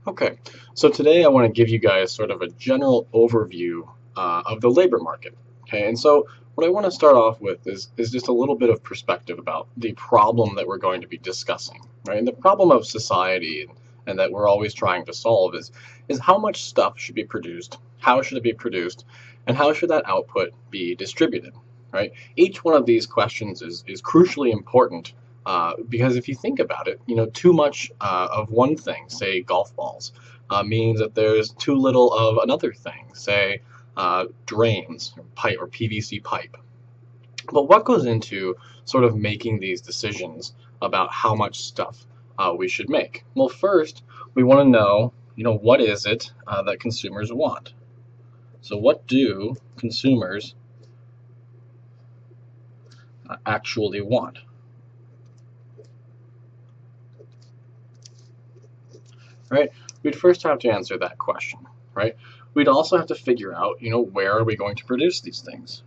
Okay, so today I want to give you guys sort of a general overview of the labor market. Okay, and so what I want to start off with is just a little bit of perspective about the problem that we're going to be discussing, right? And the problem of society and that we're always trying to solve is how much stuff should be produced, how should it be produced, and how should that output be distributed, right? Each one of these questions is crucially important because if you think about it, too much of one thing, say golf balls, means that there's too little of another thing, say drains or pipe or PVC pipe. But what goes into sort of making these decisions about how much stuff we should make? Well, first we want to know, what is it that consumers want? So what do consumers actually want? Right? We'd first have to answer that question, right? We'd also have to figure out, where are we going to produce these things?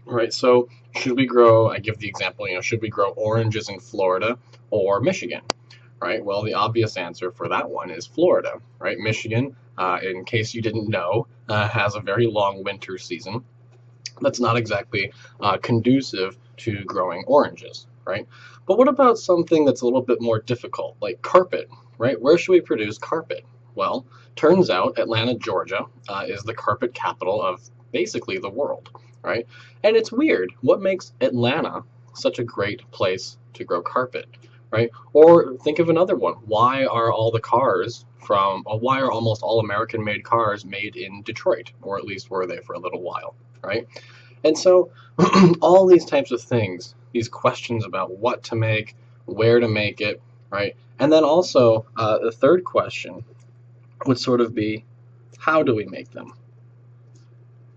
Right, so should we grow, I give the example, should we grow oranges in Florida or Michigan? Right, well, the obvious answer for that one is Florida, right? Michigan, in case you didn't know, has a very long winter season. That's not exactly conducive to growing oranges, right? But what about something that's a little bit more difficult, like carpet, right? Where should we produce carpet? Well, turns out Atlanta, Georgia, is the carpet capital of basically the world, right? And it's weird. What makes Atlanta such a great place to grow carpet, right? Or think of another one. Why are almost all American-made cars made in Detroit, or at least were they for a little while, right? And so all these types of things, these questions about what to make, where to make it, right? And then also the third question would sort of be, how do we make them?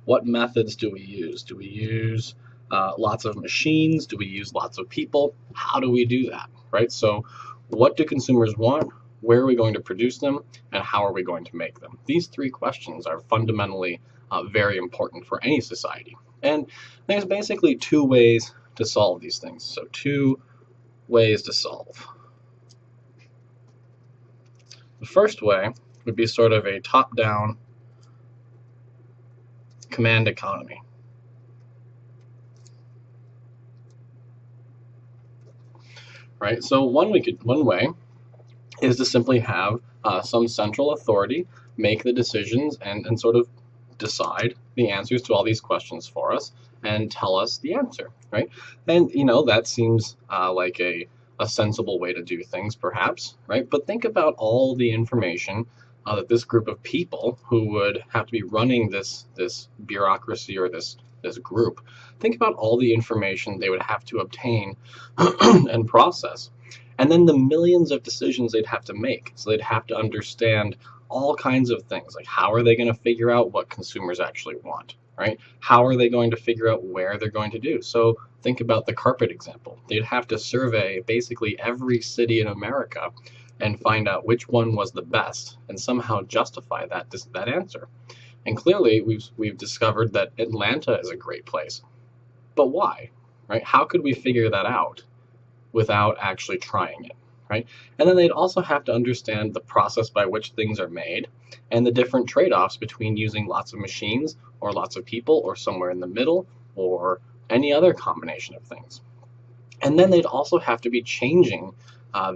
What methods do we use? Do we use lots of machines? Do we use lots of people? How do we do that, right? So what do consumers want? Where are we going to produce them? And how are we going to make them? These three questions are fundamentally very important for any society. And there's basically two ways to solve these things. So two ways to solve. The first way would be sort of a top-down command economy. Right? So one way is to simply have some central authority make the decisions and sort of decide the answers to all these questions for us and tell us the answer, right? And that seems like a sensible way to do things, perhaps, right? But think about all the information that this group of people who would have to be running this bureaucracy or this group, think about all the information they would have to obtain and process. And then the millions of decisions they'd have to make. So they'd have to understand all kinds of things, like how are they going to figure out what consumers actually want, right? How are they going to figure out where they're going to do? So think about the carpet example. They'd have to survey basically every city in America and find out which one was the best and somehow justify that answer. And clearly we've discovered that Atlanta is a great place. But why? Right? How could we figure that out without actually trying it, right? And then they'd also have to understand the process by which things are made and the different trade-offs between using lots of machines or lots of people or somewhere in the middle or any other combination of things. And then they'd also have to be changing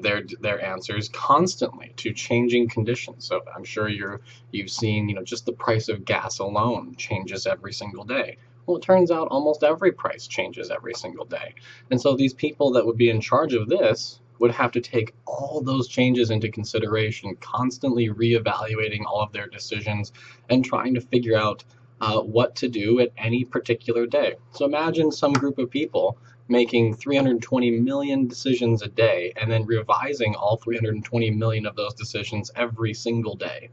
their answers constantly to changing conditions. So I'm sure you've seen, just the price of gas alone changes every single day. Well, it turns out almost every price changes every single day. And so these people that would be in charge of this would have to take all those changes into consideration, constantly reevaluating all of their decisions and trying to figure out what to do at any particular day. So imagine some group of people making 320 million decisions a day and then revising all 320 million of those decisions every single day.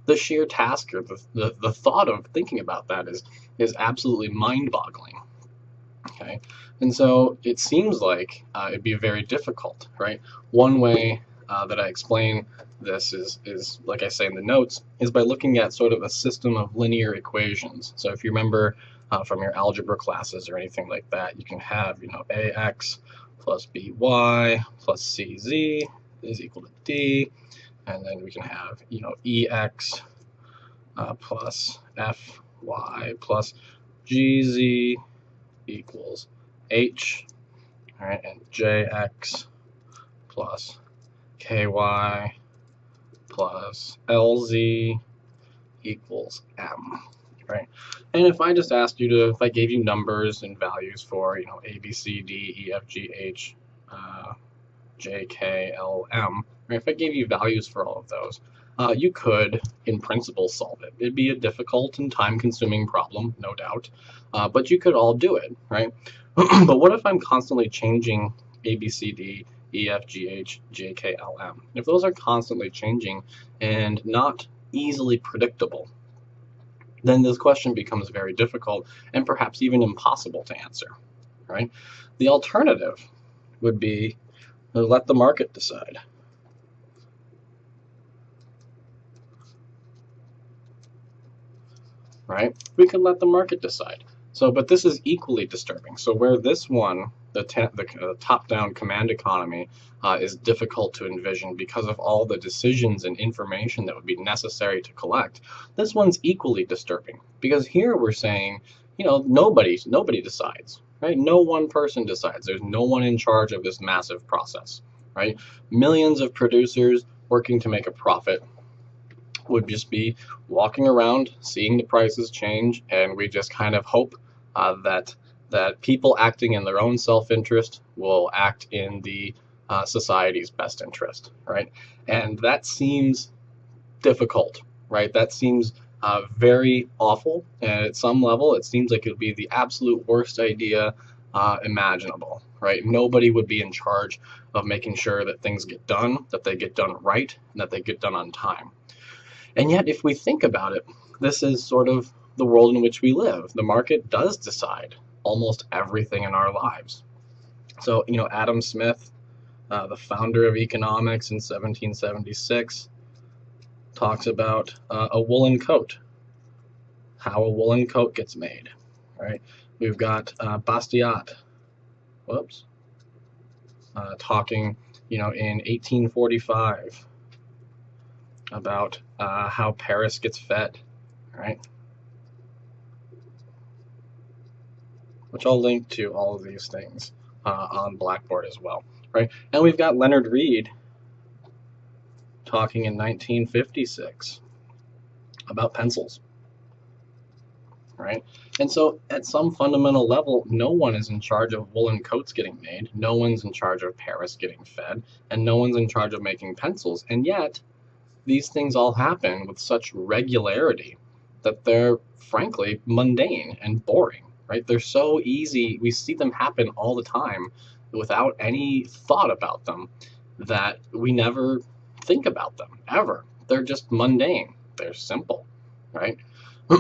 The sheer task or the thought of thinking about that is absolutely mind-boggling. Okay, and so it seems like it'd be very difficult, right? One way that I explain this is, like I say in the notes, is by looking at sort of a system of linear equations. So if you remember from your algebra classes or anything like that, you can have, ax plus by plus cz is equal to d, and then we can have, ex plus fy plus gz equals h, all right, and jx plus ky plus lz equals m, right? And if I just asked you to, if I gave you numbers and values for, a, b, c, d, e, f, g, h, j, k, l, m, right? If I gave you values for all of those, you could, in principle, solve it. It'd be a difficult and time-consuming problem, no doubt, but you could all do it, right? But what if I'm constantly changing a, b, c, d, e, f, g, h, j, k, l, m? If those are constantly changing and not easily predictable, then this question becomes very difficult and perhaps even impossible to answer, right? The alternative would be to let the market decide. Right? We could let the market decide. So, but this is equally disturbing. So where this one, the top-down command economy, is difficult to envision because of all the decisions and information that would be necessary to collect, this one's equally disturbing because here we're saying, nobody decides, right? No one person decides. There's no one in charge of this massive process, right? Millions of producers working to make a profit would just be walking around, seeing the prices change, and we just kind of hope that people acting in their own self-interest will act in the society's best interest, right? And that seems difficult, right? That seems very awful, and at some level, it seems like it would be the absolute worst idea imaginable, right? Nobody would be in charge of making sure that things get done, that they get done right, and that they get done on time. And yet, if we think about it, this is sort of the world in which we live. The market does decide almost everything in our lives. So, Adam Smith, the founder of economics in 1776, talks about a woolen coat, how a woolen coat gets made, right? We've got Bastiat, talking, in 1845, about how Paris gets fed, right? Which I'll link to all of these things on Blackboard as well, right? And we've got Leonard Read talking in 1956 about pencils, right? And so at some fundamental level, no one is in charge of woolen coats getting made, no one's in charge of Paris getting fed, and no one's in charge of making pencils. And yet, these things all happen with such regularity that they're frankly mundane and boring, right? They're so easy. We see them happen all the time without any thought about them that we never think about them ever. They're just mundane. They're simple, right?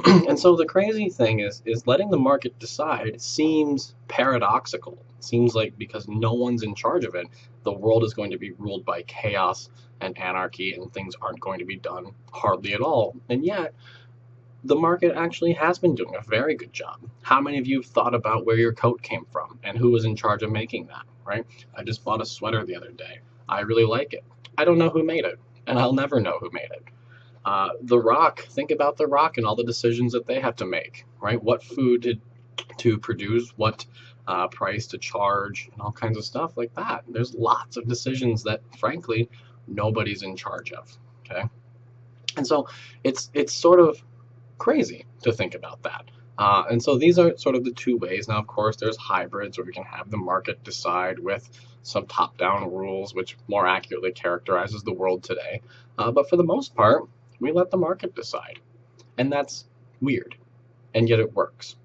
And so the crazy thing is letting the market decide seems paradoxical. It seems like because no one's in charge of it, the world is going to be ruled by chaos and anarchy, and things aren't going to be done hardly at all. And yet, the market actually has been doing a very good job. How many of you have thought about where your coat came from and who was in charge of making that, right? I just bought a sweater the other day. I really like it. I don't know who made it, and I'll never know who made it. The Rock, think about The Rock and all the decisions that they have to make, right? What food to produce, what price to charge, and all kinds of stuff like that. There's lots of decisions that, frankly, nobody's in charge of, okay? And so it's sort of crazy to think about that. And so these are sort of the two ways. Now, of course, there's hybrids where we can have the market decide with some top-down rules, which more accurately characterizes the world today. But for the most part, we let the market decide. And that's weird, and yet it works.